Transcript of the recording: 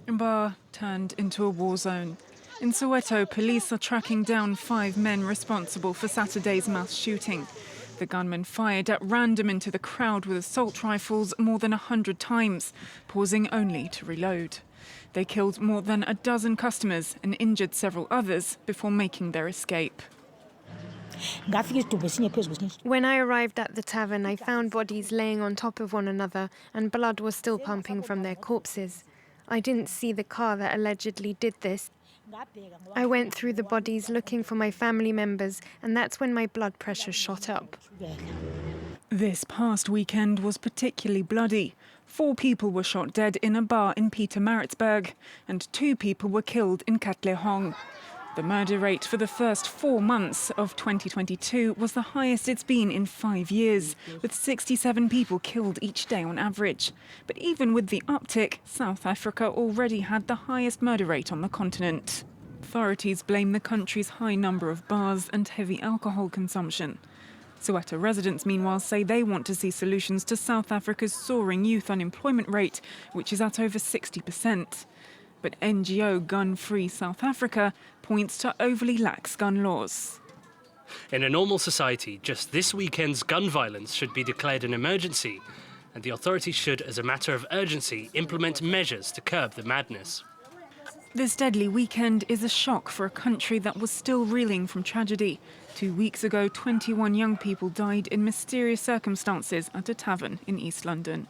Bar turned into a war zone. In Soweto, police are tracking down 5 men responsible for Saturday's mass shooting. The gunmen fired at random into the crowd with assault rifles more than 100 times, pausing only to reload. They killed more than a dozen customers and injured several others before making their escape. When I arrived at the tavern, I found bodies laying on top of one another and blood was still pumping from their corpses. I didn't see the car that allegedly did this. I went through the bodies looking for my family members, and that's when my blood pressure shot up. This past weekend was particularly bloody. 4 people were shot dead in a bar in Pietermaritzburg, and 2 people were killed in Katlehong. The murder rate for the first 4 months of 2022 was the highest it's been in 5 years, with 67 people killed each day on average. But even with the uptick, South Africa already had the highest murder rate on the continent. Authorities blame the country's high number of bars and heavy alcohol consumption. Soweto residents, meanwhile, say they want to see solutions to South Africa's soaring youth unemployment rate, which is at over 60%. But NGO Gun Free South Africa points to overly lax gun laws. In a normal society, just this weekend's gun violence should be declared an emergency, and the authorities should, as a matter of urgency, implement measures to curb the madness. This deadly weekend is a shock for a country that was still reeling from tragedy. 2 weeks ago, 21 young people died in mysterious circumstances at a tavern in East London.